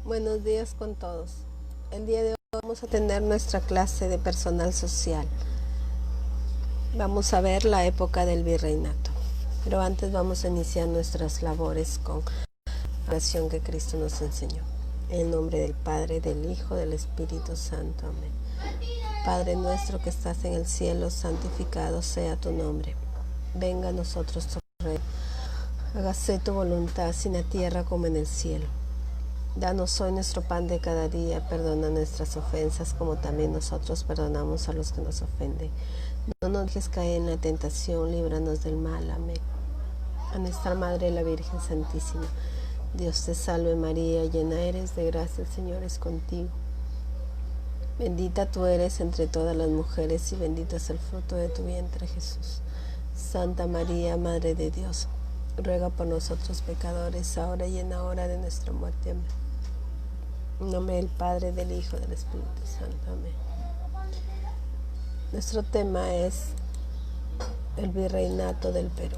Buenos días con todos. El día de hoy vamos a tener nuestra clase de personal social. Vamos a ver la época del virreinato. Pero antes vamos a iniciar nuestras labores con la oración que Cristo nos enseñó. En el nombre del Padre, del Hijo, del Espíritu Santo. Amén. Padre nuestro que estás en el cielo, santificado sea tu nombre. Venga a nosotros tu reino. Hágase tu voluntad, así en la tierra como en el cielo. Danos hoy nuestro pan de cada día, perdona nuestras ofensas como también nosotros perdonamos a los que nos ofenden. No nos dejes caer en la tentación, líbranos del mal. Amén. A nuestra Madre la Virgen Santísima, Dios te salve María, llena eres de gracia, el Señor es contigo. Bendita tú eres entre todas las mujeres y bendito es el fruto de tu vientre, Jesús. Santa María, Madre de Dios, ruega por nosotros pecadores, ahora y en la hora de nuestra muerte. Amén. En nombre del Padre, del Hijo, del Espíritu Santo. Amén. Nuestro tema es el Virreinato del Perú.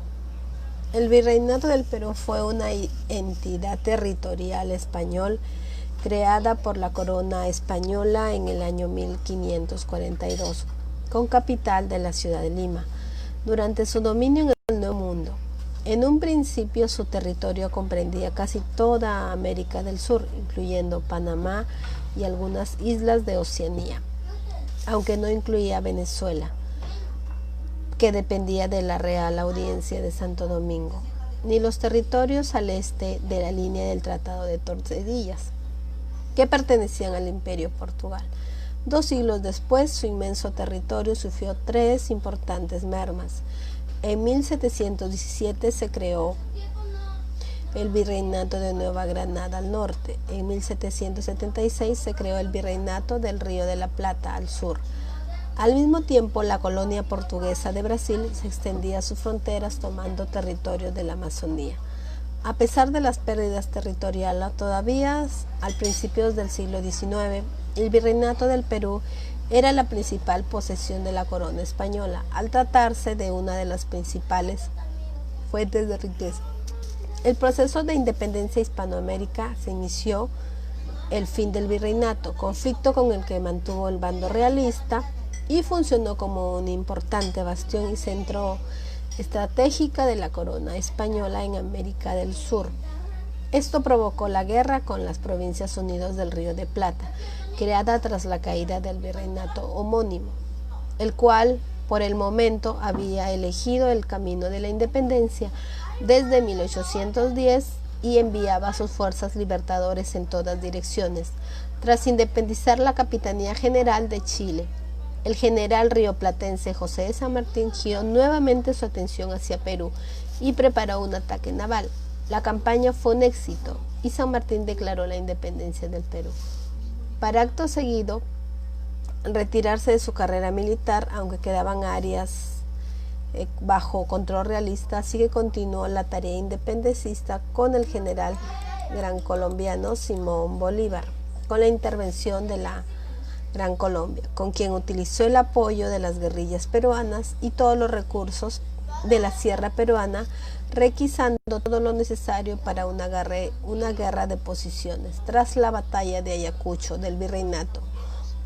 El Virreinato del Perú fue una entidad territorial español creada por la corona española en el año 1542, con capital de la ciudad de Lima, durante su dominio en el Nuevo Mundo. En un principio su territorio comprendía casi toda América del Sur, incluyendo Panamá y algunas islas de Oceanía, aunque no incluía Venezuela, que dependía de la Real Audiencia de Santo Domingo, ni los territorios al este de la línea del Tratado de Tordesillas, que pertenecían al Imperio Portugal. 2 siglos después, su inmenso territorio sufrió 3 importantes mermas. En 1717 se creó el Virreinato de Nueva Granada al norte. En 1776 se creó el Virreinato del Río de la Plata al sur. Al mismo tiempo, la colonia portuguesa de Brasil se extendía a sus fronteras tomando territorios de la Amazonía. A pesar de las pérdidas territoriales, todavía al principios del siglo XIX, el Virreinato del Perú era la principal posesión de la corona española, al tratarse de una de las principales fuentes de riqueza. El proceso de independencia hispanoamérica se inició el fin del virreinato, conflicto con el que mantuvo el bando realista y funcionó como un importante bastión y centro estratégica de la corona española en América del Sur. Esto provocó la guerra con las Provincias Unidas del Río de Plata, creada tras la caída del virreinato homónimo, el cual por el momento había elegido el camino de la independencia desde 1810 y enviaba sus fuerzas libertadores en todas direcciones. Tras independizar la Capitanía General de Chile, el general rioplatense José de San Martín giró nuevamente su atención hacia Perú y preparó un ataque naval. La campaña fue un éxito y San Martín declaró la independencia del Perú, para acto seguido retirarse de su carrera militar, aunque quedaban áreas bajo control realista, así que continuó la tarea independentista con el general gran colombiano Simón Bolívar, con la intervención de la Gran Colombia, con quien utilizó el apoyo de las guerrillas peruanas y todos los recursos de la sierra peruana, requisando todo lo necesario para una guerra de posiciones. Tras la batalla de Ayacucho del virreinato,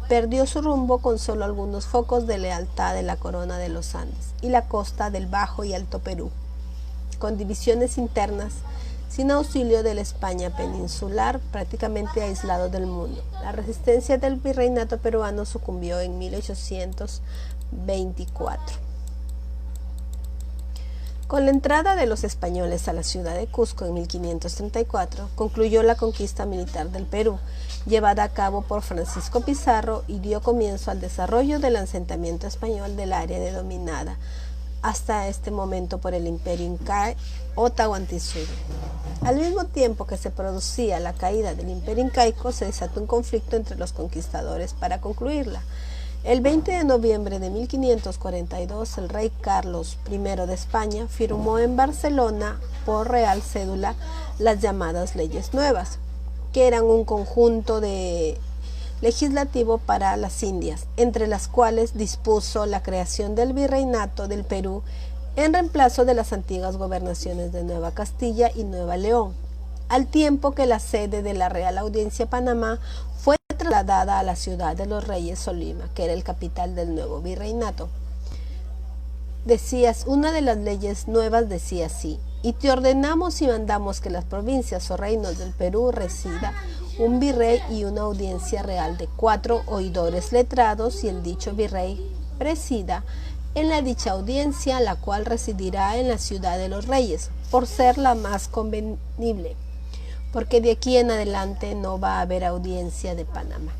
perdió su rumbo con solo algunos focos de lealtad de la corona de los Andes y la costa del Bajo y Alto Perú, con divisiones internas, sin auxilio de la España peninsular, prácticamente aislado del mundo. La resistencia del virreinato peruano sucumbió en 1824. Con la entrada de los españoles a la ciudad de Cusco en 1534, concluyó la conquista militar del Perú, llevada a cabo por Francisco Pizarro, y dio comienzo al desarrollo del asentamiento español del área dominada hasta este momento por el Imperio Inca o Tahuantinsuyo. Al mismo tiempo que se producía la caída del Imperio Incaico, se desató un conflicto entre los conquistadores para concluirla. El 20 de noviembre de 1542, el rey Carlos I de España firmó en Barcelona por real cédula las llamadas leyes nuevas, que eran un conjunto de legislativo para las Indias, entre las cuales dispuso la creación del Virreinato del Perú en reemplazo de las antiguas gobernaciones de Nueva Castilla y Nueva León, al tiempo que la sede de la Real Audiencia de Panamá fue trasladada a la ciudad de los Reyes o Lima, que era el capital del nuevo virreinato. Una de las leyes nuevas decía así: y te ordenamos y mandamos que las provincias o reinos del Perú resida un virrey y una audiencia real de 4 oidores letrados, y el dicho virrey presida en la dicha audiencia, la cual residirá en la ciudad de los Reyes, por ser la más convenible, porque de aquí en adelante no va a haber audiencia de Panamá.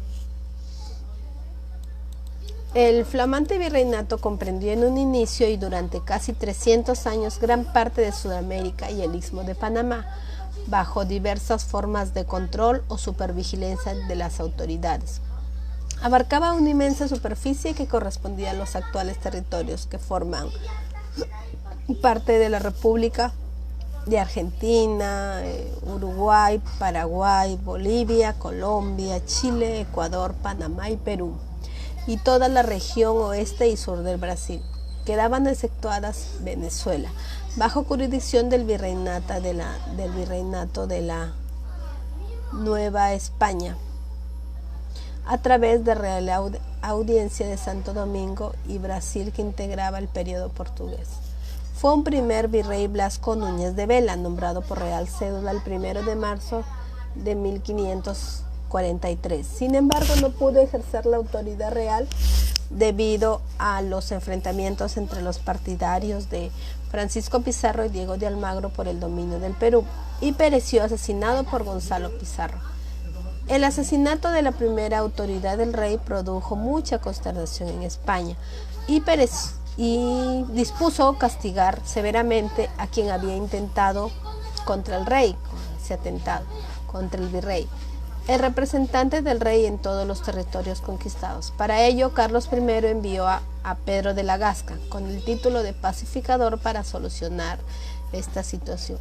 El flamante virreinato comprendió en un inicio y durante casi 300 años gran parte de Sudamérica y el Istmo de Panamá, bajo diversas formas de control o supervigilancia de las autoridades. Abarcaba una inmensa superficie que correspondía a los actuales territorios que forman parte de la República de Argentina, Uruguay, Paraguay, Bolivia, Colombia, Chile, Ecuador, Panamá y Perú, y toda la región oeste y sur del Brasil. Quedaban exceptuadas Venezuela, bajo jurisdicción del virreinato de la Nueva España, a través de Real Audiencia de Santo Domingo, y Brasil, que integraba el periodo portugués. Fue un primer virrey Blasco Núñez de Vela, nombrado por Real Cédula el 1 de marzo de 1543. Sin embargo, no pudo ejercer la autoridad real debido a los enfrentamientos entre los partidarios de Francisco Pizarro y Diego de Almagro por el dominio del Perú, y pereció asesinado por Gonzalo Pizarro. El asesinato de la primera autoridad del rey produjo mucha consternación en España, y dispuso castigar severamente a quien había intentado contra el rey, ese atentado contra el virrey, el representante del rey en todos los territorios conquistados. Para ello, Carlos I envió a Pedro de la Gasca con el título de pacificador para solucionar esta situación.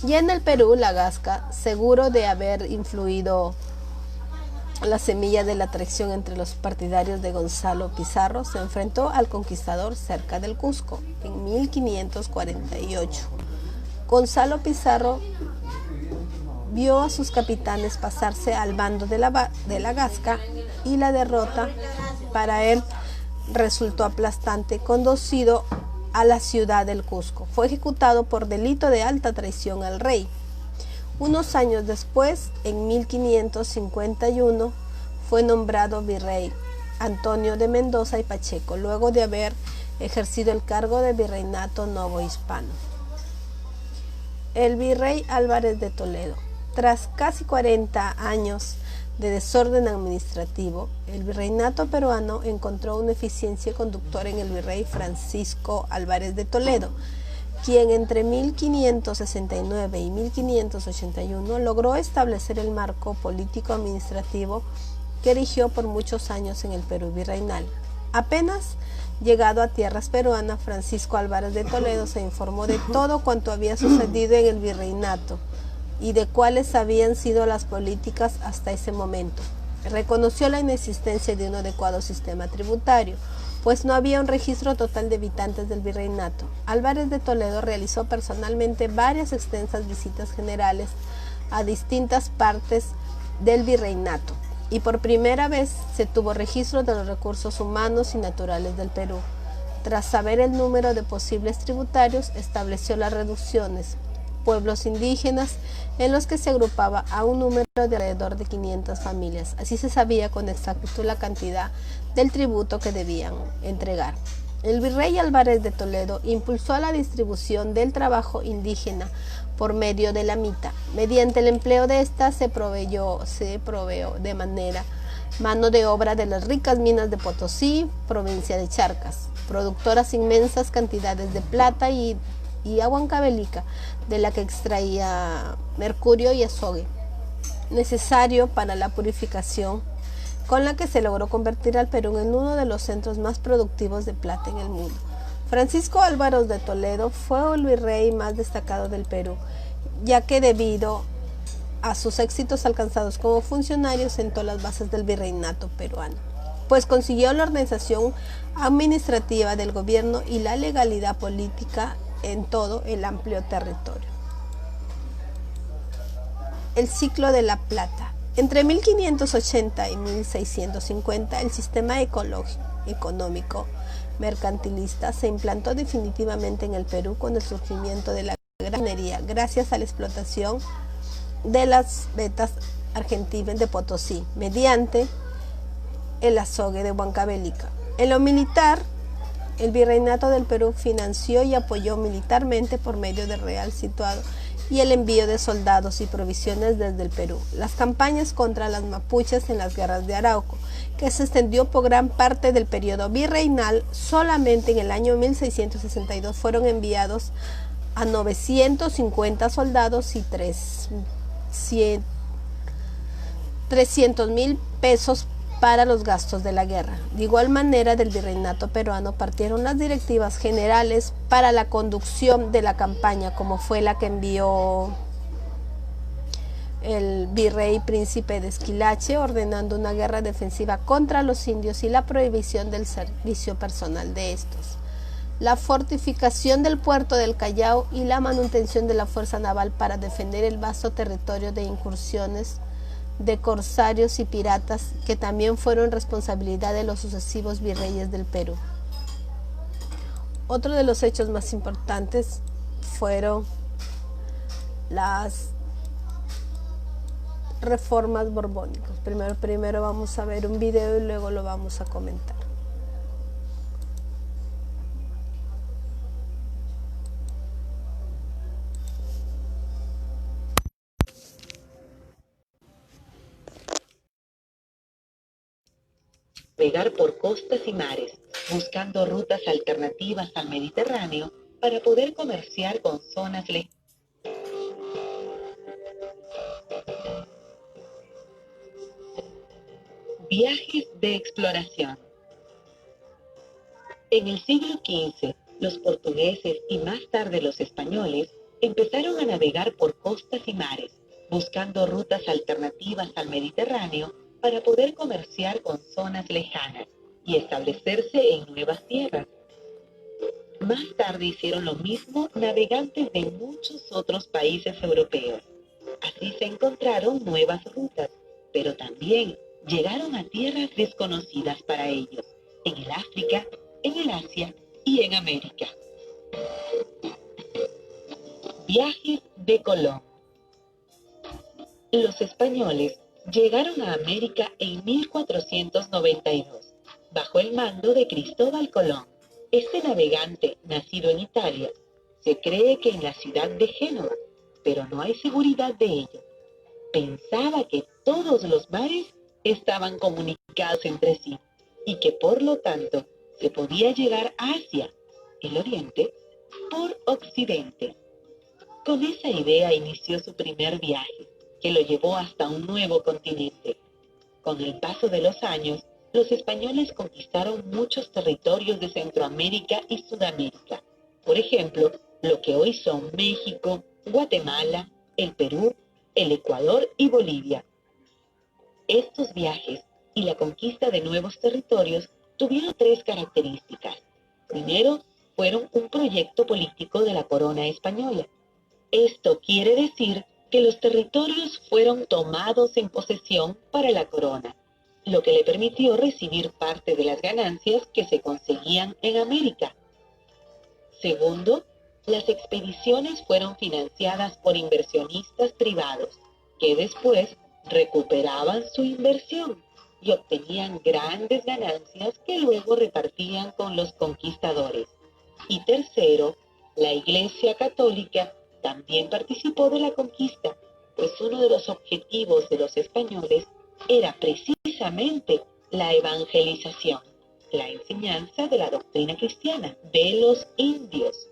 Y en el Perú, la Gasca, seguro de haber influido la semilla de la traición entre los partidarios de Gonzalo Pizarro, se enfrentó al conquistador cerca del Cusco en 1548. Gonzalo Pizarro vio a sus capitanes pasarse al bando de la Gasca, y la derrota para él resultó aplastante. Conducido a la ciudad del Cusco, fue ejecutado por delito de alta traición al rey. Unos años después, en 1551, fue nombrado virrey Antonio de Mendoza y Pacheco, luego de haber ejercido el cargo de virreinato novohispano. El virrey Álvarez de Toledo. Tras casi 40 años de desorden administrativo, el virreinato peruano encontró una eficiencia conductora en el virrey Francisco Álvarez de Toledo, quien entre 1569 y 1581 logró establecer el marco político-administrativo que erigió por muchos años en el Perú virreinal. Apenas llegado a tierras peruanas, Francisco Álvarez de Toledo se informó de todo cuanto había sucedido en el virreinato y de cuáles habían sido las políticas hasta ese momento. Reconoció la inexistencia de un adecuado sistema tributario, pues no había un registro total de habitantes del virreinato. Álvarez de Toledo realizó personalmente varias extensas visitas generales a distintas partes del virreinato, y por primera vez se tuvo registro de los recursos humanos y naturales del Perú. Tras saber el número de posibles tributarios, estableció las reducciones, pueblos indígenas, en los que se agrupaba a un número de alrededor de 500 familias. Así se sabía con exactitud la cantidad del tributo que debían entregar. El virrey Álvarez de Toledo impulsó la distribución del trabajo indígena por medio de la mita. Mediante el empleo de esta se proveó de mano de obra de las ricas minas de Potosí, provincia de Charcas, productoras inmensas cantidades de plata y Huancavelica, de la que extraía mercurio y azogue, necesario para la purificación, con la que se logró convertir al Perú en uno de los centros más productivos de plata en el mundo. Francisco Álvarez de Toledo fue el virrey más destacado del Perú, ya que debido a sus éxitos alcanzados como funcionario sentó las bases del virreinato peruano, pues consiguió la organización administrativa del gobierno y la legalidad política en todo el amplio territorio. El ciclo de la plata. Entre 1580 y 1650, el sistema económico mercantilista se implantó definitivamente en el Perú con el surgimiento de la gran minería, gracias a la explotación de las vetas argentinas de Potosí, mediante el azogue de Huancavelica. En lo militar, el Virreinato del Perú financió y apoyó militarmente por medio del Real situado y el envío de soldados y provisiones desde el Perú. Las campañas contra las mapuches en las guerras de Arauco, que se extendió por gran parte del periodo virreinal, solamente en el año 1662 fueron enviados a 950 soldados y 300,000 pesos para los gastos de la guerra. De igual manera, del virreinato peruano partieron las directivas generales para la conducción de la campaña, como fue la que envió el virrey príncipe de Esquilache, ordenando una guerra defensiva contra los indios y la prohibición del servicio personal de estos, la fortificación del puerto del Callao y la manutención de la fuerza naval para defender el vasto territorio de incursiones de corsarios y piratas, que también fueron responsabilidad de los sucesivos virreyes del Perú. Otro de los hechos más importantes fueron las reformas borbónicas. Primero vamos a ver un video y luego lo vamos a comentar. Navegar por costas y mares, buscando rutas alternativas al Mediterráneo para poder comerciar con zonas lejanas. Viajes de exploración. En el siglo XV, los portugueses y más tarde los españoles empezaron a navegar por costas y mares, buscando rutas alternativas al Mediterráneo para poder comerciar con zonas lejanas y establecerse en nuevas tierras. Más tarde hicieron lo mismo navegantes de muchos otros países europeos. Así se encontraron nuevas rutas, pero también llegaron a tierras desconocidas para ellos, en el África, en el Asia y en América. Viajes de Colón. Los españoles llegaron a América en 1492, bajo el mando de Cristóbal Colón. Este navegante, nacido en Italia, se cree que en la ciudad de Génova, pero no hay seguridad de ello. Pensaba que todos los mares estaban comunicados entre sí y que por lo tanto se podía llegar a Asia, el Oriente, por Occidente. Con esa idea inició su primer viaje, que lo llevó hasta un nuevo continente. Con el paso de los años, los españoles conquistaron muchos territorios de Centroamérica y Sudamérica. Por ejemplo, lo que hoy son México, Guatemala, el Perú, el Ecuador y Bolivia. Estos viajes y la conquista de nuevos territorios tuvieron tres características. Primero, fueron un proyecto político de la corona española. Esto quiere decir que los territorios fueron tomados en posesión para la corona, lo que le permitió recibir parte de las ganancias que se conseguían en América. Segundo, las expediciones fueron financiadas por inversionistas privados, que después recuperaban su inversión y obtenían grandes ganancias que luego repartían con los conquistadores. Y tercero, la Iglesia Católica también participó de la conquista, pues uno de los objetivos de los españoles era precisamente la evangelización, la enseñanza de la doctrina cristiana de los indios.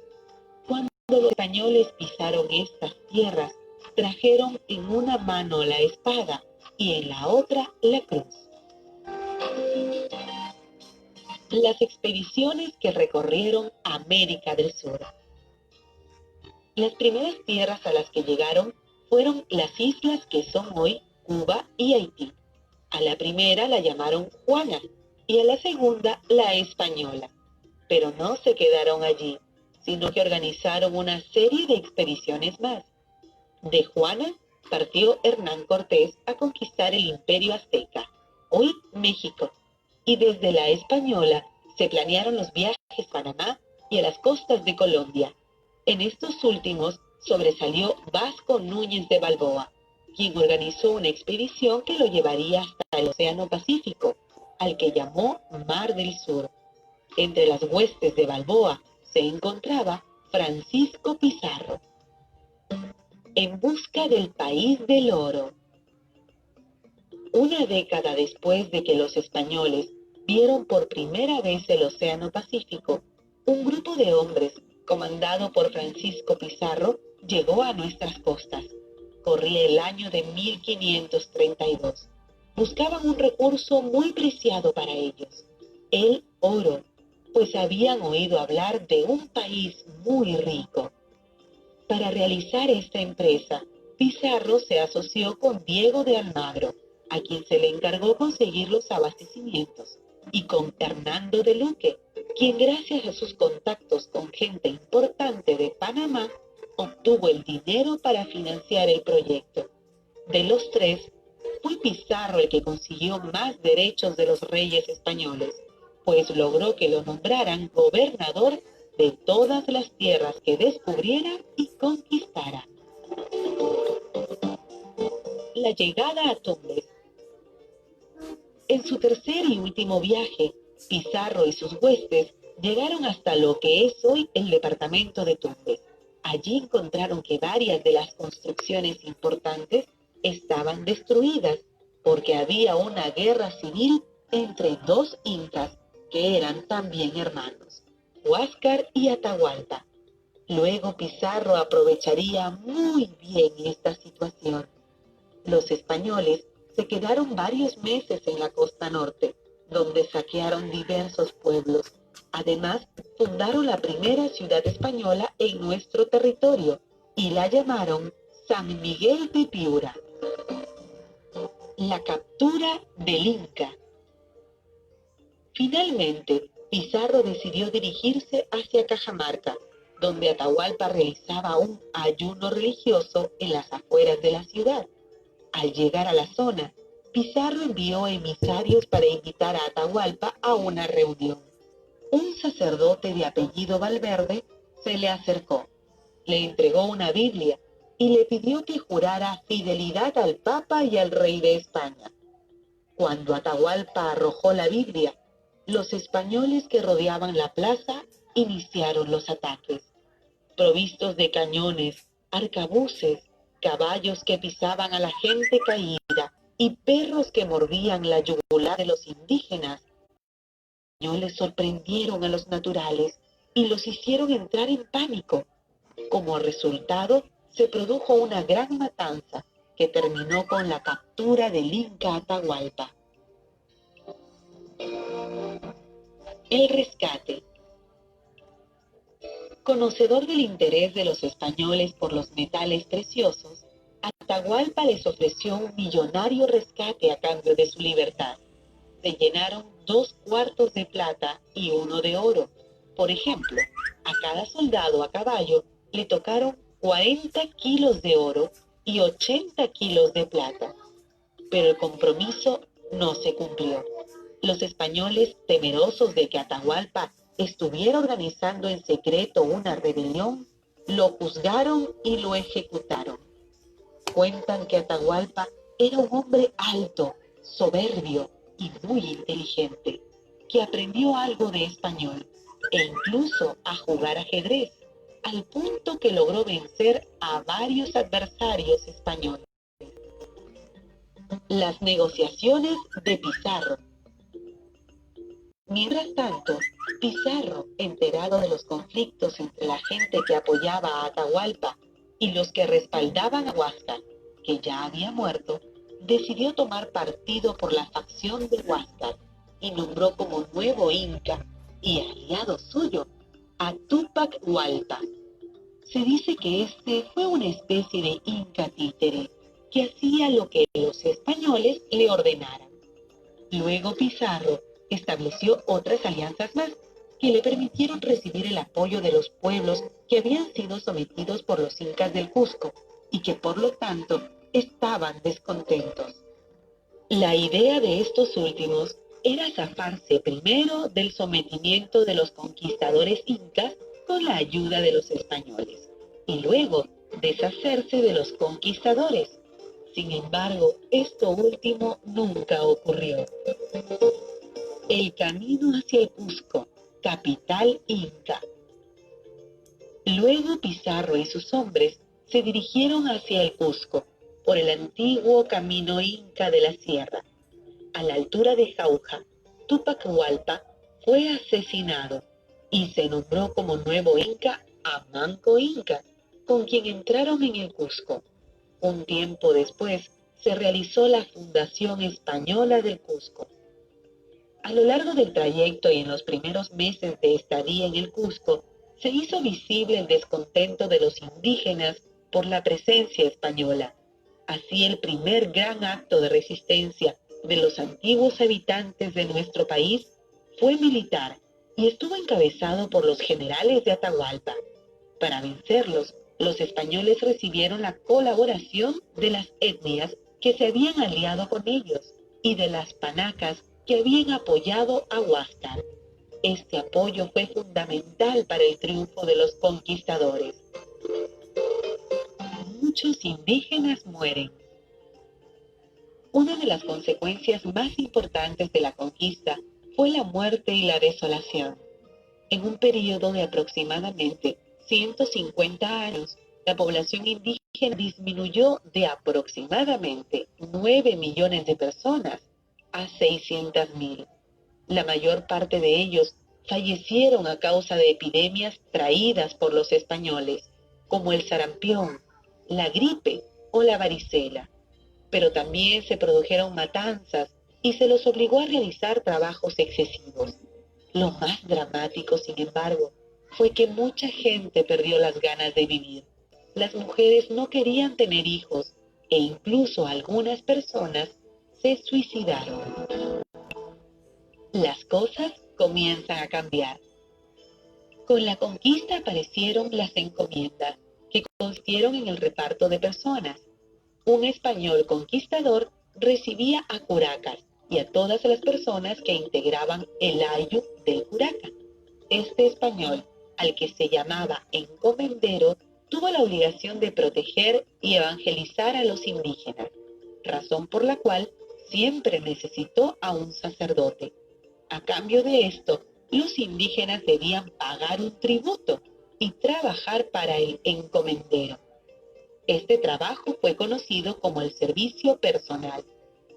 Cuando los españoles pisaron estas tierras, trajeron en una mano la espada y en la otra la cruz. Las expediciones que recorrieron América del Sur. Las primeras tierras a las que llegaron fueron las islas que son hoy Cuba y Haití. A la primera la llamaron Juana y a la segunda la Española. Pero no se quedaron allí, sino que organizaron una serie de expediciones más. De Juana partió Hernán Cortés a conquistar el Imperio Azteca, hoy México, y desde la Española se planearon los viajes a Panamá y a las costas de Colombia. En estos últimos sobresalió Vasco Núñez de Balboa, quien organizó una expedición que lo llevaría hasta el Océano Pacífico, al que llamó Mar del Sur. Entre las huestes de Balboa se encontraba Francisco Pizarro. En busca del país del oro. Una década después de que los españoles vieron por primera vez el Océano Pacífico, un grupo de hombres, comandado por Francisco Pizarro, llegó a nuestras costas. Corría el año de 1532. Buscaban un recurso muy preciado para ellos, el oro, pues habían oído hablar de un país muy rico. Para realizar esta empresa, Pizarro se asoció con Diego de Almagro, a quien se le encargó conseguir los abastecimientos, y con Hernando de Luque, quien gracias a sus contactos con gente importante de Panamá, obtuvo el dinero para financiar el proyecto. De los tres, fue Pizarro el que consiguió más derechos de los reyes españoles, pues logró que lo nombraran gobernador de todas las tierras que descubriera y conquistara. La llegada a Tumbes. En su tercer y último viaje, Pizarro y sus huestes llegaron hasta lo que es hoy el departamento de Tumbes. Allí encontraron que varias de las construcciones importantes estaban destruidas porque había una guerra civil entre dos incas que eran también hermanos, Huáscar y Atahualpa. Luego Pizarro aprovecharía muy bien esta situación. Los españoles se quedaron varios meses en la costa norte, donde saquearon diversos pueblos. Además, fundaron la primera ciudad española en nuestro territorio y la llamaron San Miguel de Piura. La captura del Inca. Finalmente, Pizarro decidió dirigirse hacia Cajamarca, donde Atahualpa realizaba un ayuno religioso en las afueras de la ciudad. Al llegar a la zona, Pizarro envió emisarios para invitar a Atahualpa a una reunión. Un sacerdote de apellido Valverde se le acercó, le entregó una Biblia y le pidió que jurara fidelidad al Papa y al Rey de España. Cuando Atahualpa arrojó la Biblia, los españoles que rodeaban la plaza iniciaron los ataques. Provistos de cañones, arcabuces, caballos que pisaban a la gente caída y perros que mordían la yugular de los indígenas, los españoles sorprendieron a los naturales y los hicieron entrar en pánico. Como resultado, se produjo una gran matanza que terminó con la captura del Inca Atahualpa. El rescate. Conocedor del interés de los españoles por los metales preciosos, Atahualpa les ofreció un millonario rescate a cambio de su libertad. Se llenaron 2 cuartos de plata y 1 de oro. Por ejemplo, a cada soldado a caballo le tocaron 40 kilos de oro y 80 kilos de plata. Pero el compromiso no se cumplió. Los españoles, temerosos de que Atahualpa estuviera organizando en secreto una rebelión, lo juzgaron y lo ejecutaron. Cuentan que Atahualpa era un hombre alto, soberbio y muy inteligente, que aprendió algo de español e incluso a jugar ajedrez, al punto que logró vencer a varios adversarios españoles. Las negociaciones de Pizarro. Mientras tanto, Pizarro, enterado de los conflictos entre la gente que apoyaba a Atahualpa y los que respaldaban a Huáscar, que ya había muerto, decidió tomar partido por la facción de Huáscar y nombró como nuevo inca y aliado suyo a Túpac Hualpa. Se dice que este fue una especie de inca títere que hacía lo que los españoles le ordenaran. Luego Pizarro estableció otras alianzas más que le permitieron recibir el apoyo de los pueblos que habían sido sometidos por los incas del Cusco y que por lo tanto estaban descontentos. La idea de estos últimos era zafarse primero del sometimiento de los conquistadores incas con la ayuda de los españoles y luego deshacerse de los conquistadores. Sin embargo, esto último nunca ocurrió. El camino hacia el Cusco, capital inca. Luego Pizarro y sus hombres se dirigieron hacia el Cusco por el antiguo camino inca de la sierra. A la altura de Jauja, Túpac Hualpa fue asesinado y se nombró como nuevo inca a Manco Inca, con quien entraron en el Cusco. Un tiempo después se realizó la fundación española del Cusco. A lo largo del trayecto y en los primeros meses de estadía en el Cusco, se hizo visible el descontento de los indígenas por la presencia española. Así, el primer gran acto de resistencia de los antiguos habitantes de nuestro país fue militar y estuvo encabezado por los generales de Atahualpa. Para vencerlos, los españoles recibieron la colaboración de las etnias que se habían aliado con ellos y de las panacas que habían apoyado a Huáscar. Este apoyo fue fundamental para el triunfo de los conquistadores. Muchos indígenas mueren. Una de las consecuencias más importantes de la conquista fue la muerte y la desolación. En un periodo de aproximadamente 150 años, la población indígena disminuyó de aproximadamente 9 millones de personas a 600.000. La mayor parte de ellos fallecieron a causa de epidemias traídas por los españoles, como el sarampión, la gripe o la varicela. Pero también se produjeron matanzas y se los obligó a realizar trabajos excesivos. Lo más dramático, sin embargo, fue que mucha gente perdió las ganas de vivir. Las mujeres no querían tener hijos e incluso algunas personas se suicidaron. Las cosas comienzan a cambiar. Con la conquista aparecieron las encomiendas, que consistieron en el reparto de personas. Un español conquistador recibía a curacas y a todas las personas que integraban el ayu del curaca. Este español, al que se llamaba encomendero, tuvo la obligación de proteger y evangelizar a los indígenas, razón por la cual siempre necesitó a un sacerdote. A cambio de esto, los indígenas debían pagar un tributo y trabajar para el encomendero. Este trabajo fue conocido como el servicio personal.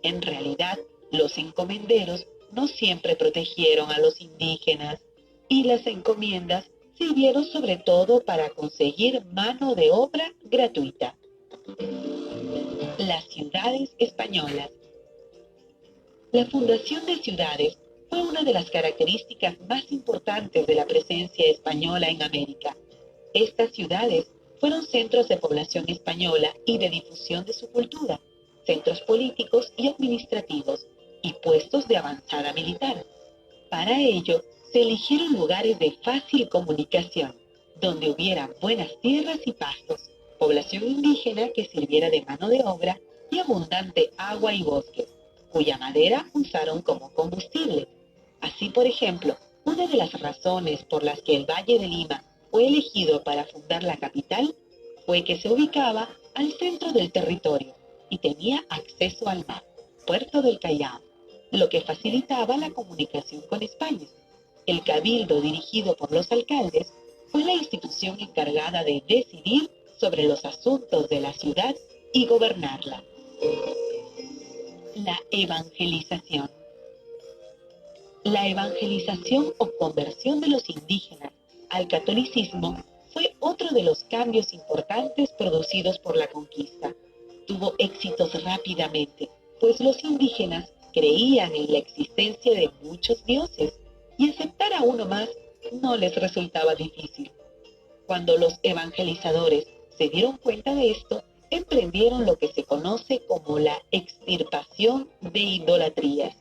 En realidad, los encomenderos no siempre protegieron a los indígenas y las encomiendas sirvieron sobre todo para conseguir mano de obra gratuita. Las ciudades españolas. La fundación de ciudades fue una de las características más importantes de la presencia española en América. Estas ciudades fueron centros de población española y de difusión de su cultura, centros políticos y administrativos, y puestos de avanzada militar. Para ello, se eligieron lugares de fácil comunicación, donde hubiera buenas tierras y pastos, población indígena que sirviera de mano de obra y abundante agua y bosques, cuya madera usaron como combustible. Así, por ejemplo, una de las razones por las que el Valle de Lima fue elegido para fundar la capital fue que se ubicaba al centro del territorio y tenía acceso al mar, Puerto del Callao, lo que facilitaba la comunicación con España. El cabildo, dirigido por los alcaldes, fue la institución encargada de decidir sobre los asuntos de la ciudad y gobernarla. La evangelización. La evangelización o conversión de los indígenas al catolicismo fue otro de los cambios importantes producidos por la conquista. Tuvo éxitos rápidamente, pues los indígenas creían en la existencia de muchos dioses y aceptar a uno más no les resultaba difícil. Cuando los evangelizadores se dieron cuenta de esto, emprendieron lo que se conoce como la extirpación de idolatrías,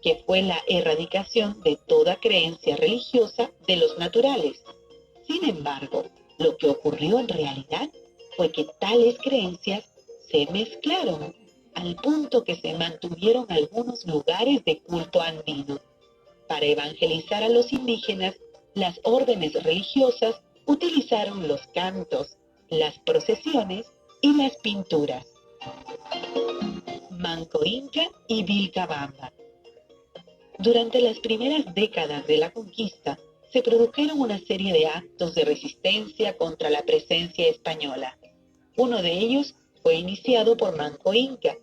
que fue la erradicación de toda creencia religiosa de los naturales. Sin embargo, lo que ocurrió en realidad fue que tales creencias se mezclaron al punto que se mantuvieron algunos lugares de culto andino. Para evangelizar a los indígenas, las órdenes religiosas utilizaron los cantos, las procesiones y las pinturas. Manco Inca y Vilcabamba. Durante las primeras décadas de la conquista, se produjeron una serie de actos de resistencia contra la presencia española. Uno de ellos fue iniciado por Manco Inca,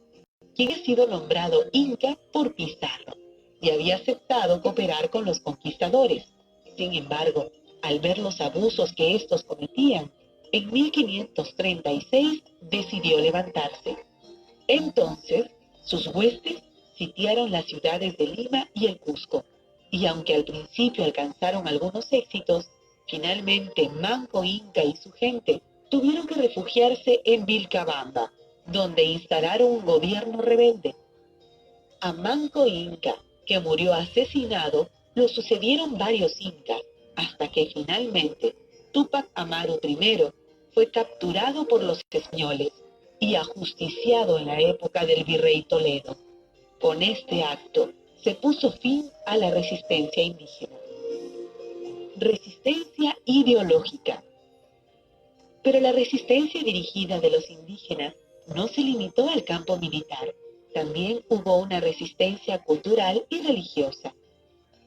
quien ha sido nombrado Inca por Pizarro y había aceptado cooperar con los conquistadores. Sin embargo, al ver los abusos que estos cometían, en 1536 decidió levantarse. Entonces, sus huestes sitiaron las ciudades de Lima y el Cusco, y aunque al principio alcanzaron algunos éxitos, finalmente Manco Inca y su gente tuvieron que refugiarse en Vilcabamba, donde instalaron un gobierno rebelde. A Manco Inca, que murió asesinado, lo sucedieron varios incas, hasta que finalmente Túpac Amaru I fue capturado por los españoles y ajusticiado en la época del virrey Toledo. Con este acto se puso fin a la resistencia indígena. Resistencia ideológica. Pero la resistencia dirigida de los indígenas no se limitó al campo militar. También hubo una resistencia cultural y religiosa.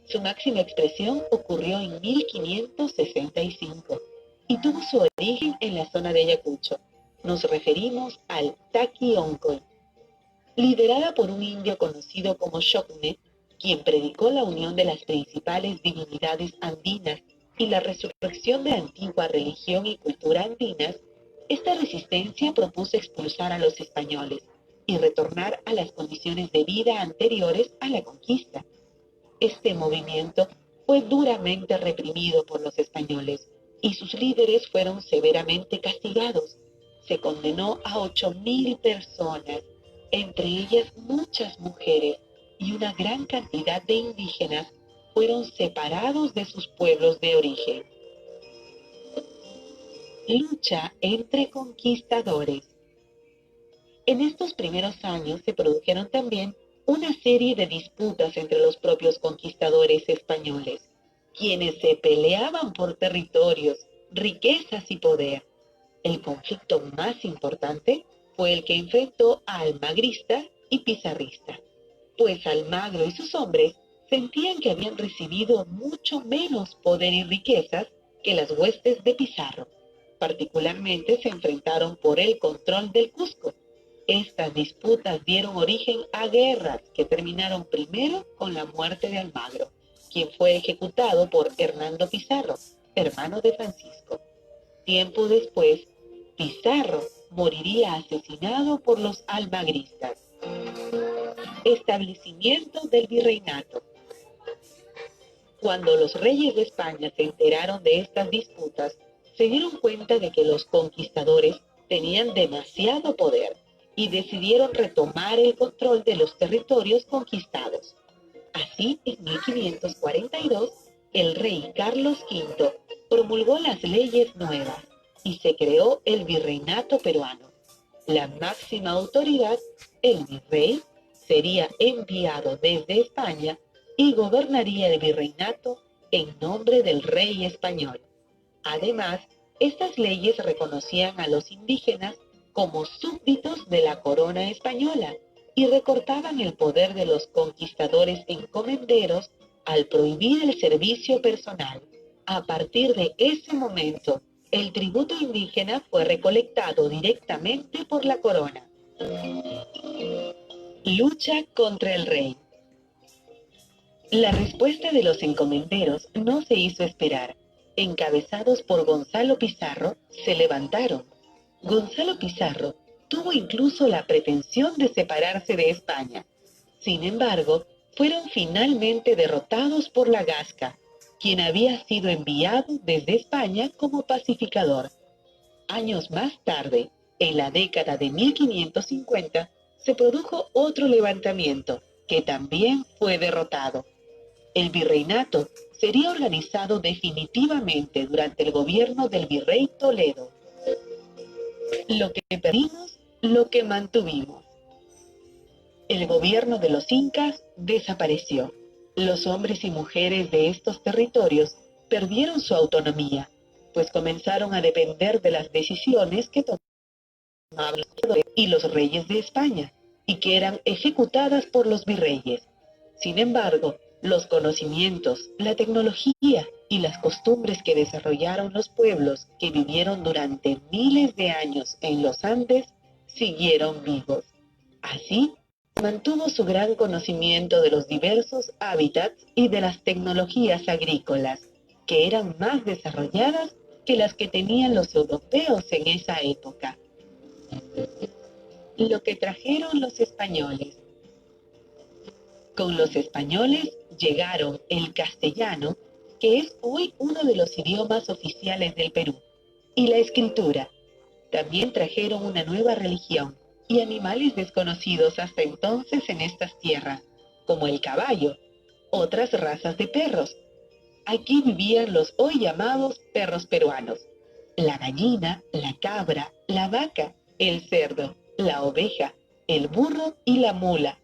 Su máxima expresión ocurrió en 1565 y tuvo su origen en la zona de Ayacucho. Nos referimos al Taquioncoy. Liderada por un indio conocido como Xocne, quien predicó la unión de las principales divinidades andinas y la resurrección de la antigua religión y cultura andinas, esta resistencia propuso expulsar a los españoles y retornar a las condiciones de vida anteriores a la conquista. Este movimiento fue duramente reprimido por los españoles y sus líderes fueron severamente castigados. Se condenó a 8.000 personas, entre ellas muchas mujeres, y una gran cantidad de indígenas fueron separados de sus pueblos de origen. Lucha entre conquistadores. En estos primeros años se produjeron también una serie de disputas entre los propios conquistadores españoles, quienes se peleaban por territorios, riquezas y poder. El conflicto más importante fue el que enfrentó a almagristas y pizarristas, pues Almagro y sus hombres sentían que habían recibido mucho menos poder y riquezas que las huestes de Pizarro. Particularmente se enfrentaron por el control del Cusco. Estas disputas dieron origen a guerras que terminaron primero con la muerte de Almagro, quien fue ejecutado por Hernando Pizarro, hermano de Francisco. Tiempo después, Pizarro moriría asesinado por los almagristas. Establecimiento del virreinato. Cuando los reyes de España se enteraron de estas disputas, se dieron cuenta de que los conquistadores tenían demasiado poder y decidieron retomar el control de los territorios conquistados. Así, en 1542, el rey Carlos V promulgó las leyes nuevas y se creó el virreinato peruano. La máxima autoridad, el virrey, sería enviado desde España y gobernaría el virreinato en nombre del rey español. Además, estas leyes reconocían a los indígenas como súbditos de la corona española y recortaban el poder de los conquistadores encomenderos al prohibir el servicio personal. A partir de ese momento, el tributo indígena fue recolectado directamente por la corona. Lucha contra el rey. La respuesta de los encomenderos no se hizo esperar. Encabezados por Gonzalo Pizarro, se levantaron. Gonzalo Pizarro tuvo incluso la pretensión de separarse de España. Sin embargo, fueron finalmente derrotados por la Gasca, quien había sido enviado desde España como pacificador. Años más tarde, en la década de 1550, se produjo otro levantamiento, que también fue derrotado. El virreinato sería organizado definitivamente durante el gobierno del virrey Toledo. Lo que perdimos Lo que mantuvimos. El gobierno de los incas desapareció. Los hombres y mujeres de estos territorios perdieron su autonomía, pues comenzaron a depender de las decisiones que tomaban los y los reyes de España, y que eran ejecutadas por los virreyes. Sin embargo, los conocimientos, la tecnología y las costumbres que desarrollaron los pueblos que vivieron durante miles de años en los Andes siguieron vivos. Así, mantuvo su gran conocimiento de los diversos hábitats y de las tecnologías agrícolas, que eran más desarrolladas que las que tenían los europeos en esa época. Lo que trajeron los españoles. Con los españoles llegaron el castellano, que es hoy uno de los idiomas oficiales del Perú, y la escritura. También trajeron una nueva religión y animales desconocidos hasta entonces en estas tierras, como el caballo, otras razas de perros. Aquí vivían los hoy llamados perros peruanos, la gallina, la cabra, la vaca, el cerdo, la oveja, el burro y la mula.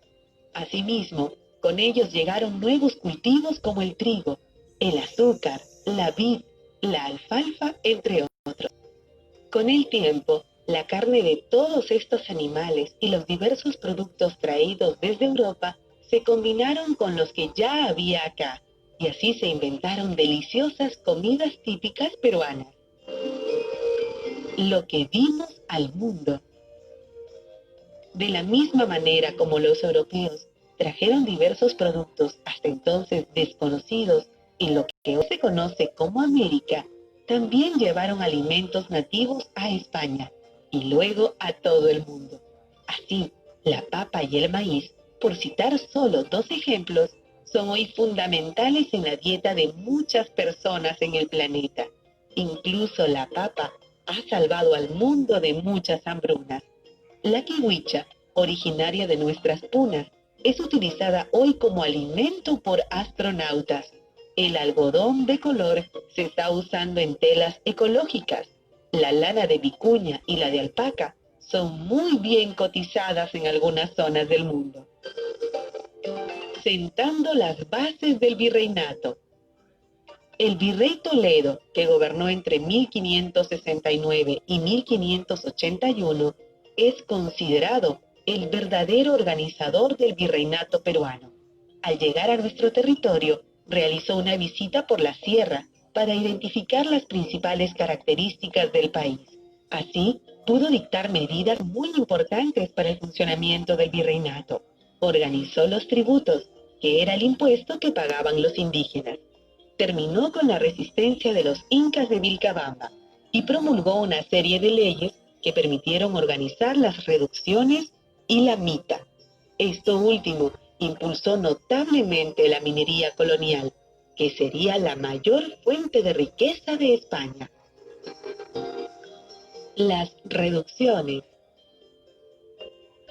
Asimismo, con ellos llegaron nuevos cultivos como el trigo, el azúcar, la vid, la alfalfa, entre otros. Con el tiempo, la carne de todos estos animales y los diversos productos traídos desde Europa se combinaron con los que ya había acá, y así se inventaron deliciosas comidas típicas peruanas. Lo que dimos al mundo. De la misma manera como los europeos trajeron diversos productos hasta entonces desconocidos en lo que hoy se conoce como América, también llevaron alimentos nativos a España y luego a todo el mundo. Así, la papa y el maíz, por citar solo dos ejemplos, son hoy fundamentales en la dieta de muchas personas en el planeta. Incluso la papa ha salvado al mundo de muchas hambrunas. La kiwicha, originaria de nuestras punas, es utilizada hoy como alimento por astronautas. El algodón de color se está usando en telas ecológicas. La lana de vicuña y la de alpaca son muy bien cotizadas en algunas zonas del mundo. Sentando las bases del virreinato. El virrey Toledo, que gobernó entre 1569 y 1581, es considerado el verdadero organizador del virreinato peruano. Al llegar a nuestro territorio, realizó una visita por la sierra para identificar las principales características del país. Así, pudo dictar medidas muy importantes para el funcionamiento del virreinato. Organizó los tributos, que era el impuesto que pagaban los indígenas. Terminó con la resistencia de los incas de Vilcabamba y promulgó una serie de leyes que permitieron organizar las reducciones y la mita. Esto último impulsó notablemente la minería colonial, que sería la mayor fuente de riqueza de España. Las reducciones.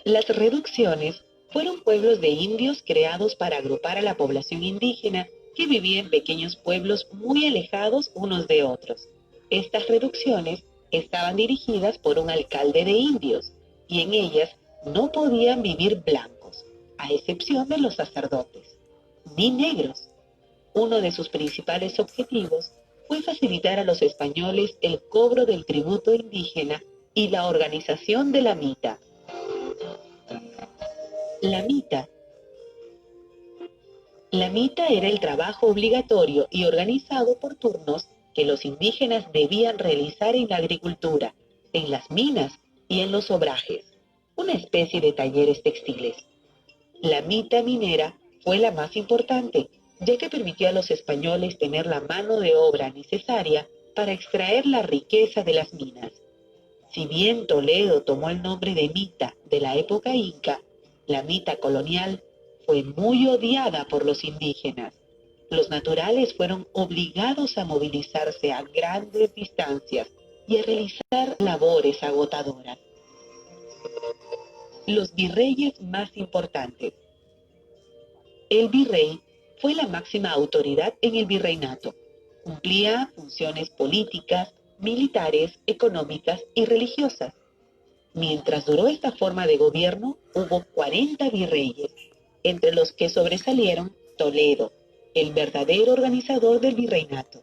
Las reducciones fueron pueblos de indios creados para agrupar a la población indígena que vivía en pequeños pueblos muy alejados unos de otros. Estas reducciones estaban dirigidas por un alcalde de indios, y en ellas no podían vivir blancos, a excepción de los sacerdotes, ni negros. Uno de sus principales objetivos fue facilitar a los españoles el cobro del tributo indígena y la organización de la mita. La mita. La mita era el trabajo obligatorio y organizado por turnos que los indígenas debían realizar en la agricultura, en las minas y en los obrajes, una especie de talleres textiles. La mita minera fue la más importante, ya que permitió a los españoles tener la mano de obra necesaria para extraer la riqueza de las minas. Si bien Toledo tomó el nombre de mita de la época inca, la mita colonial fue muy odiada por los indígenas. Los naturales fueron obligados a movilizarse a grandes distancias y a realizar labores agotadoras. Los virreyes más importantes. El virrey fue la máxima autoridad en el virreinato. Cumplía funciones políticas, militares, económicas y religiosas. Mientras duró esta forma de gobierno, hubo 40 virreyes, entre los que sobresalieron Toledo, el verdadero organizador del virreinato,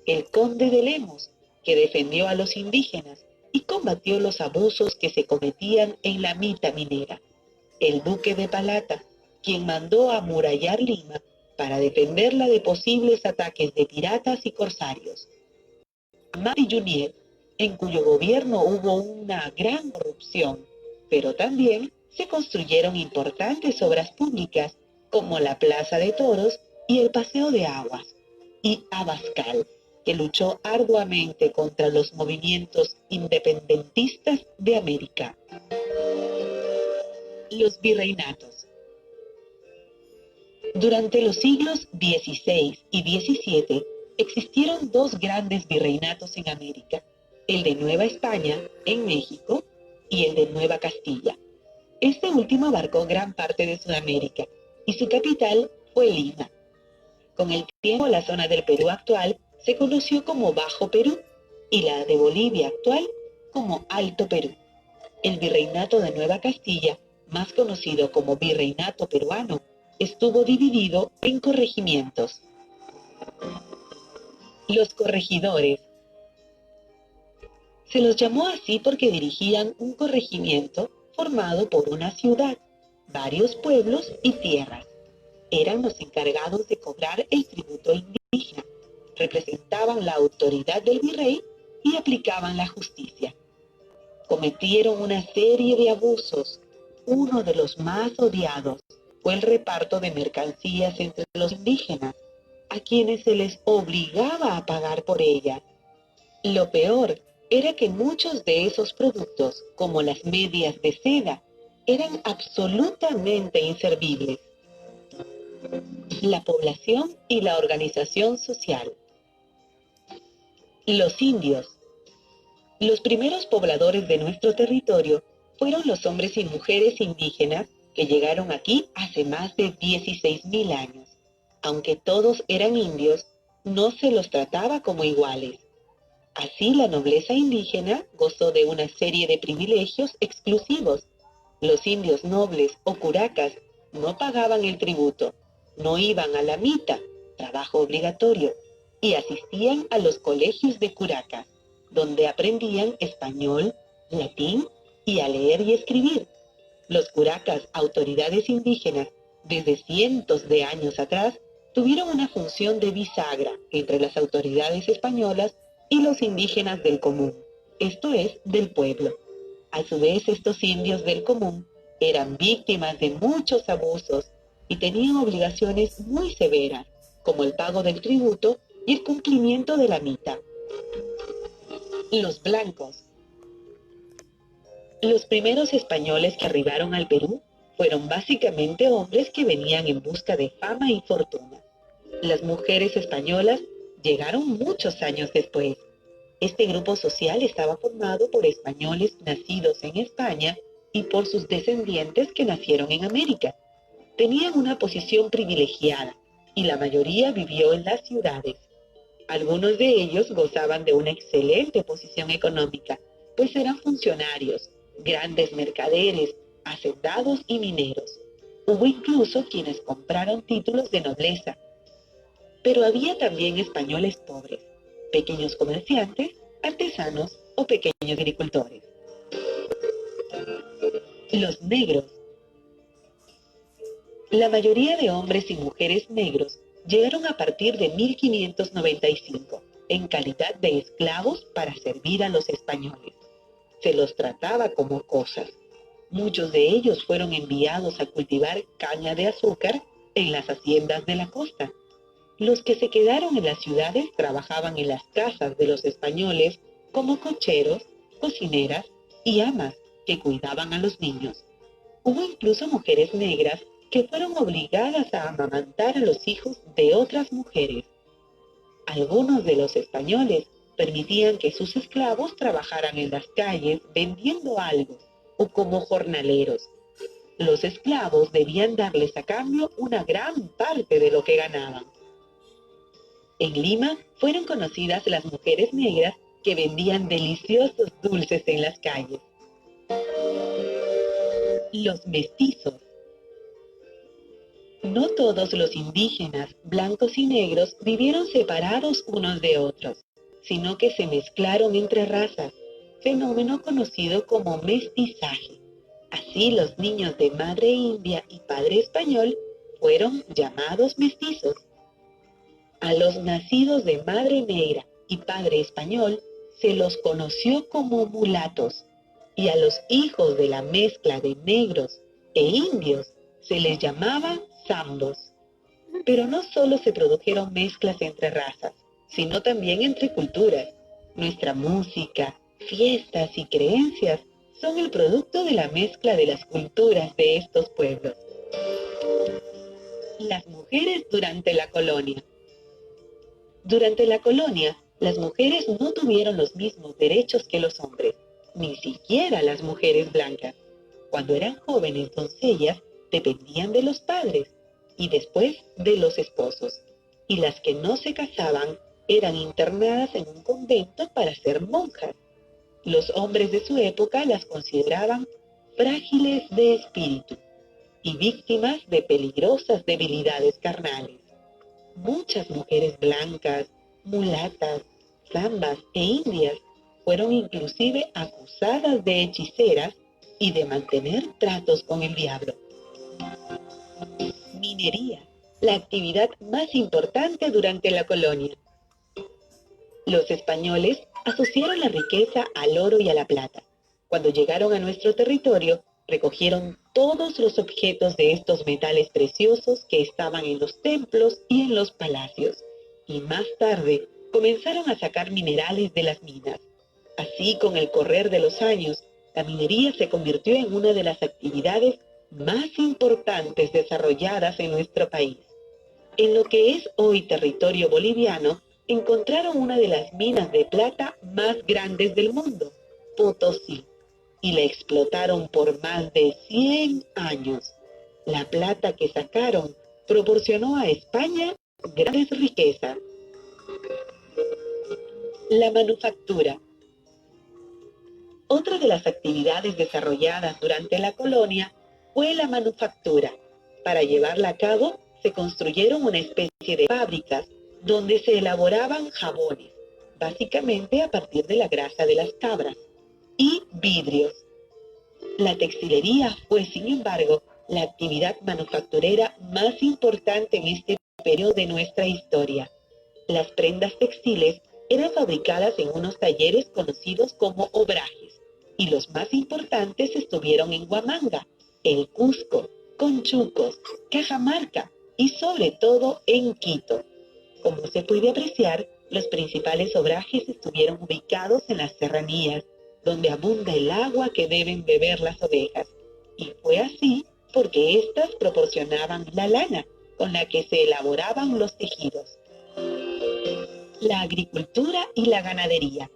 el conde de Lemos, que defendió a los indígenas y combatió los abusos que se cometían en la mita minera, el duque de Palata, quien mandó amurallar Lima para defenderla de posibles ataques de piratas y corsarios, Mari Junier, en cuyo gobierno hubo una gran corrupción, pero también se construyeron importantes obras públicas como la Plaza de Toros y el Paseo de Aguas, y Abascal, que luchó arduamente contra los movimientos independentistas de América. Los virreinatos. Durante los siglos XVI y XVII existieron dos grandes virreinatos en América, el de Nueva España, en México, y el de Nueva Castilla. Este último abarcó gran parte de Sudamérica, y su capital fue Lima. Con el tiempo, la zona del Perú actual se conoció como Bajo Perú, y la de Bolivia actual como Alto Perú. El virreinato de Nueva Castilla, más conocido como Virreinato Peruano, estuvo dividido en corregimientos. Los corregidores. Se los llamó así porque dirigían un corregimiento formado por una ciudad, varios pueblos y tierras. Eran los encargados de cobrar el tributo indígena, representaban la autoridad del virrey y aplicaban la justicia. Cometieron una serie de abusos. Uno de los más odiados fue el reparto de mercancías entre los indígenas, a quienes se les obligaba a pagar por ellas. Lo peor era que muchos de esos productos, como las medias de seda, eran absolutamente inservibles. La población y la organización social. Los indios. Los primeros pobladores de nuestro territorio fueron los hombres y mujeres indígenas que llegaron aquí hace más de 16.000 años. Aunque todos eran indios, no se los trataba como iguales. Así, la nobleza indígena gozó de una serie de privilegios exclusivos. Los indios nobles o curacas no pagaban el tributo, no iban a la mita, trabajo obligatorio, y asistían a los colegios de curacas, donde aprendían español, latín y a leer y escribir. Los curacas, autoridades indígenas, desde cientos de años atrás, tuvieron una función de bisagra entre las autoridades españolas y los indígenas del común, esto es, del pueblo. A su vez, estos indios del común eran víctimas de muchos abusos y tenían obligaciones muy severas, como el pago del tributo y el cumplimiento de la mita. Los blancos. Los primeros españoles que arribaron al Perú fueron básicamente hombres que venían en busca de fama y fortuna. Las mujeres españolas llegaron muchos años después. Este grupo social estaba formado por españoles nacidos en España y por sus descendientes que nacieron en América. Tenían una posición privilegiada y la mayoría vivió en las ciudades. Algunos de ellos gozaban de una excelente posición económica, pues eran funcionarios, grandes mercaderes, hacendados y mineros. Hubo incluso quienes compraron títulos de nobleza. Pero había también españoles pobres, pequeños comerciantes, artesanos o pequeños agricultores. Los negros. La mayoría de hombres y mujeres negros llegaron a partir de 1595, en calidad de esclavos para servir a los españoles. Se los trataba como cosas. Muchos de ellos fueron enviados a cultivar caña de azúcar en las haciendas de la costa. Los que se quedaron en las ciudades trabajaban en las casas de los españoles como cocheros, cocineras y amas que cuidaban a los niños. Hubo incluso mujeres negras que fueron obligadas a amamantar a los hijos de otras mujeres. Algunos de los españoles permitían que sus esclavos trabajaran en las calles vendiendo algo o como jornaleros. Los esclavos debían darles a cambio una gran parte de lo que ganaban. En Lima fueron conocidas las mujeres negras que vendían deliciosos dulces en las calles. Los mestizos. No todos los indígenas, blancos y negros, vivieron separados unos de otros, sino que se mezclaron entre razas, fenómeno conocido como mestizaje. Así los niños de madre india y padre español fueron llamados mestizos. A los nacidos de madre negra y padre español se los conoció como mulatos, y a los hijos de la mezcla de negros e indios se les llamaba zambos. Pero no solo se produjeron mezclas entre razas, sino también entre culturas. Nuestra música, fiestas y creencias son el producto de la mezcla de las culturas de estos pueblos. Las mujeres durante la colonia. Durante la colonia, las mujeres no tuvieron los mismos derechos que los hombres, ni siquiera las mujeres blancas. Cuando eran jóvenes doncellas, dependían de los padres y después de los esposos, y las que no se casaban eran internadas en un convento para ser monjas. Los hombres de su época las consideraban frágiles de espíritu y víctimas de peligrosas debilidades carnales. Muchas mujeres blancas, mulatas, zambas e indias fueron inclusive acusadas de hechiceras y de mantener tratos con el diablo. Minería, la actividad más importante durante la colonia. Los españoles asociaron la riqueza al oro y a la plata. Cuando llegaron a nuestro territorio, recogieron todos los objetos de estos metales preciosos que estaban en los templos y en los palacios, y más tarde comenzaron a sacar minerales de las minas. Así, con el correr de los años, la minería se convirtió en una de las actividades más importantes desarrolladas en nuestro país. En lo que es hoy territorio boliviano, encontraron una de las minas de plata más grandes del mundo, Potosí, y la explotaron por más de 100 años. La plata que sacaron proporcionó a España grandes riquezas. La manufactura. Otra de las actividades desarrolladas durante la colonia fue la manufactura. Para llevarla a cabo, se construyeron una especie de fábricas donde se elaboraban jabones, básicamente a partir de la grasa de las cabras, y vidrios. La textilería fue, sin embargo, la actividad manufacturera más importante en este periodo de nuestra historia. Las prendas textiles eran fabricadas en unos talleres conocidos como obrajes, y los más importantes estuvieron en Huamanga, el Cusco, Conchucos, Cajamarca y sobre todo en Quito. Como se puede apreciar, los principales obrajes estuvieron ubicados en las serranías, donde abunda el agua que deben beber las ovejas. Y fue así porque éstas proporcionaban la lana con la que se elaboraban los tejidos. La agricultura y la ganadería.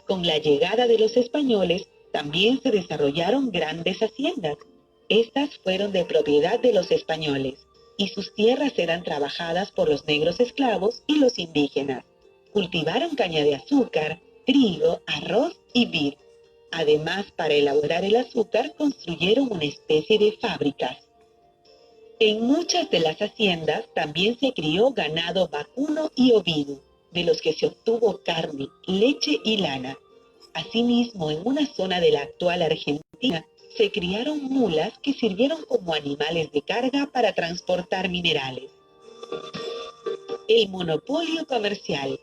Con la llegada de los españoles, también se desarrollaron grandes haciendas. Estas fueron de propiedad de los españoles, y sus tierras eran trabajadas por los negros esclavos y los indígenas. Cultivaron caña de azúcar, trigo, arroz y vid. Además, para elaborar el azúcar, construyeron una especie de fábricas. En muchas de las haciendas también se crió ganado vacuno y ovino, de los que se obtuvo carne, leche y lana. Asimismo, en una zona de la actual Argentina, se criaron mulas que sirvieron como animales de carga para transportar minerales. El monopolio comercial.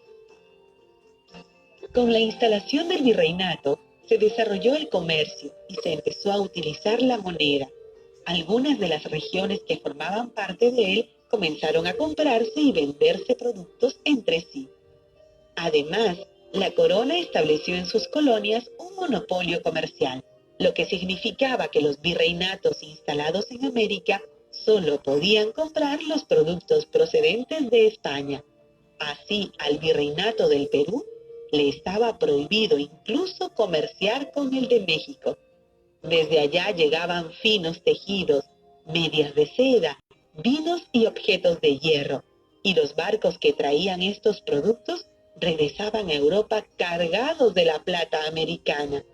Con la instalación del virreinato, se desarrolló el comercio y se empezó a utilizar la moneda. Algunas de las regiones que formaban parte de él comenzaron a comprarse y venderse productos entre sí. Además, la corona estableció en sus colonias un monopolio comercial, lo que significaba que los virreinatos instalados en América solo podían comprar los productos procedentes de España. Así, al virreinato del Perú le estaba prohibido incluso comerciar con el de México. Desde allá llegaban finos tejidos, medias de seda, vinos y objetos de hierro, y los barcos que traían estos productos regresaban a Europa cargados de la plata americana.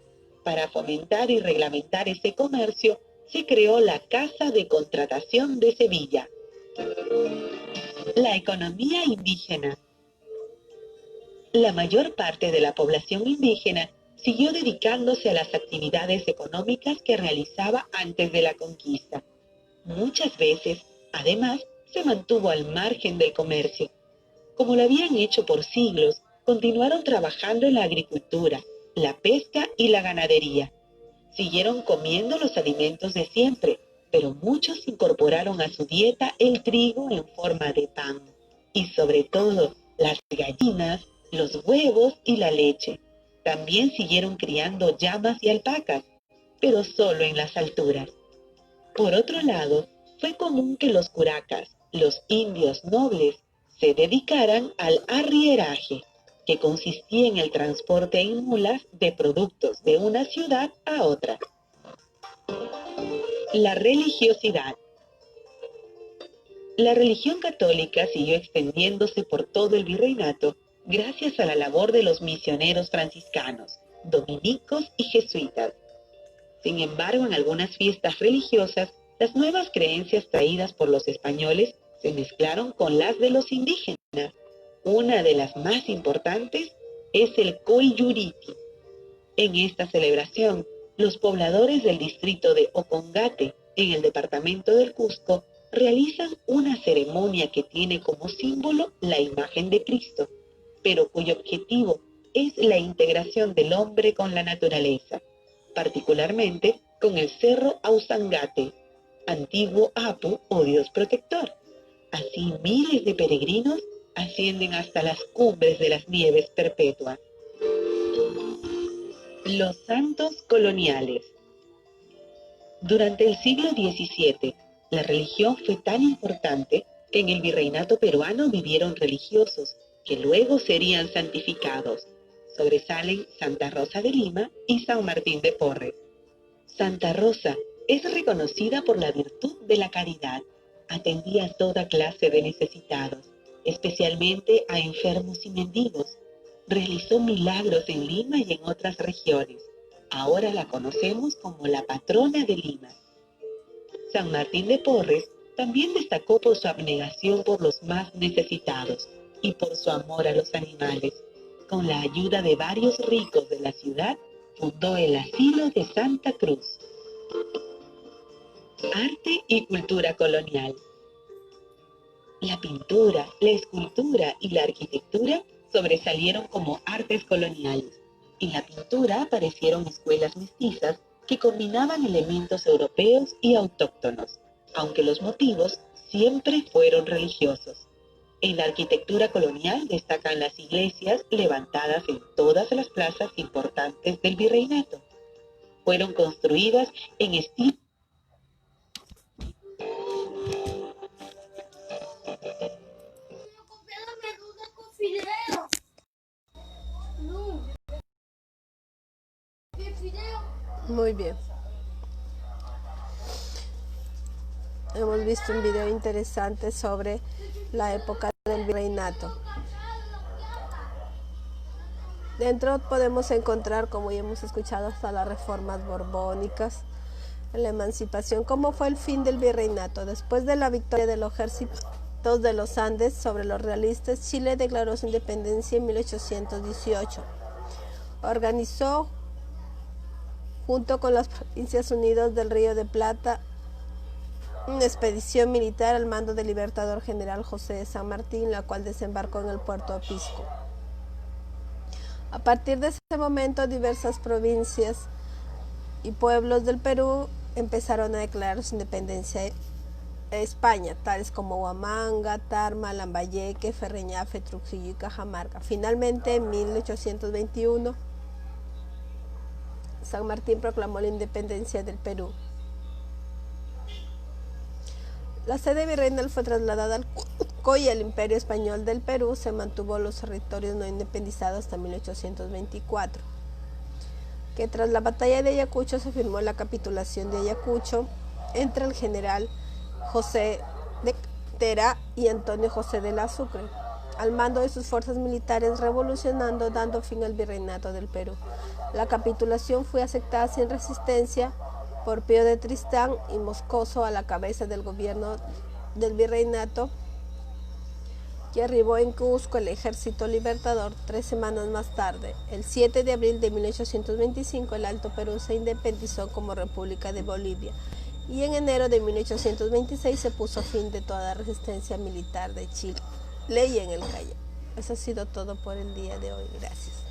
Para fomentar y reglamentar ese comercio, se creó la Casa de Contratación de Sevilla. La economía indígena. La mayor parte de la población indígena siguió dedicándose a las actividades económicas que realizaba antes de la conquista. Muchas veces, además, se mantuvo al margen del comercio. Como lo habían hecho por siglos, continuaron trabajando en la agricultura, la pesca y la ganadería. Siguieron comiendo los alimentos de siempre, pero muchos incorporaron a su dieta el trigo en forma de pan y sobre todo las gallinas, los huevos y la leche. También siguieron criando llamas y alpacas, pero solo en las alturas. Por otro lado, fue común que los curacas, los indios nobles, se dedicaran al arrieraje, que consistía en el transporte en mulas de productos de una ciudad a otra. La religiosidad. La religión católica siguió extendiéndose por todo el virreinato gracias a la labor de los misioneros franciscanos, dominicos y jesuitas. Sin embargo, en algunas fiestas religiosas, las nuevas creencias traídas por los españoles se mezclaron con las de los indígenas. Una de las más importantes es el Colluriti. En esta celebración, los pobladores del distrito de Ocongate, en el departamento del Cusco, realizan una ceremonia que tiene como símbolo la imagen de Cristo, pero cuyo objetivo es la integración del hombre con la naturaleza, particularmente con el cerro Ausangate, antiguo Apu o Dios protector. Así miles de peregrinos ascienden hasta las cumbres de las nieves perpetuas. Los santos coloniales. Durante el siglo XVII, la religión fue tan importante que en el virreinato peruano vivieron religiosos que luego serían santificados. Sobresalen Santa Rosa de Lima y San Martín de Porres. Santa Rosa es reconocida por la virtud de la caridad. Atendía a toda clase de necesitados, especialmente a enfermos y mendigos. Realizó milagros en Lima y en otras regiones. Ahora la conocemos como la patrona de Lima. San Martín de Porres también destacó por su abnegación por los más necesitados y por su amor a los animales. Con la ayuda de varios ricos de la ciudad, fundó el Asilo de Santa Cruz. Arte y cultura colonial. La pintura, la escultura y la arquitectura sobresalieron como artes coloniales. En la pintura aparecieron escuelas mestizas que combinaban elementos europeos y autóctonos, aunque los motivos siempre fueron religiosos. En la arquitectura colonial destacan las iglesias levantadas en todas las plazas importantes del virreinato. Fueron construidas en estilo Muy bien. Hemos visto un video interesante sobre la época del virreinato. Dentro podemos encontrar, como ya hemos escuchado, hasta las reformas borbónicas, la emancipación, cómo fue el fin del virreinato. Después de la victoria de los ejércitos de los Andes sobre los realistas, Chile declaró su independencia en 1818. Organizó, junto con las Provincias Unidas del Río de Plata, una expedición militar al mando del libertador general José de San Martín, la cual desembarcó en el puerto de Pisco. A partir de ese momento, diversas provincias y pueblos del Perú empezaron a declarar su independencia de España, tales como Huamanga, Tarma, Lambayeque, Ferreñafe, Trujillo y Cajamarca. Finalmente, en 1821, San Martín proclamó la independencia del Perú. La sede virreinal fue trasladada al Cusco y el Imperio Español del Perú se mantuvo los territorios no independizados hasta 1824, que tras la batalla de Ayacucho se firmó la capitulación de Ayacucho entre el general José de Tera y Antonio José de la Sucre, al mando de sus fuerzas militares revolucionando, dando fin al virreinato del Perú. La capitulación fue aceptada sin resistencia por Pío de Tristán y Moscoso a la cabeza del gobierno del virreinato, que arribó en Cusco el ejército libertador 3 semanas más tarde. El 7 de abril de 1825 el Alto Perú se independizó como República de Bolivia y en enero de 1826 se puso fin de toda resistencia militar de Chile y en el Callao. Eso ha sido todo por el día de hoy. Gracias.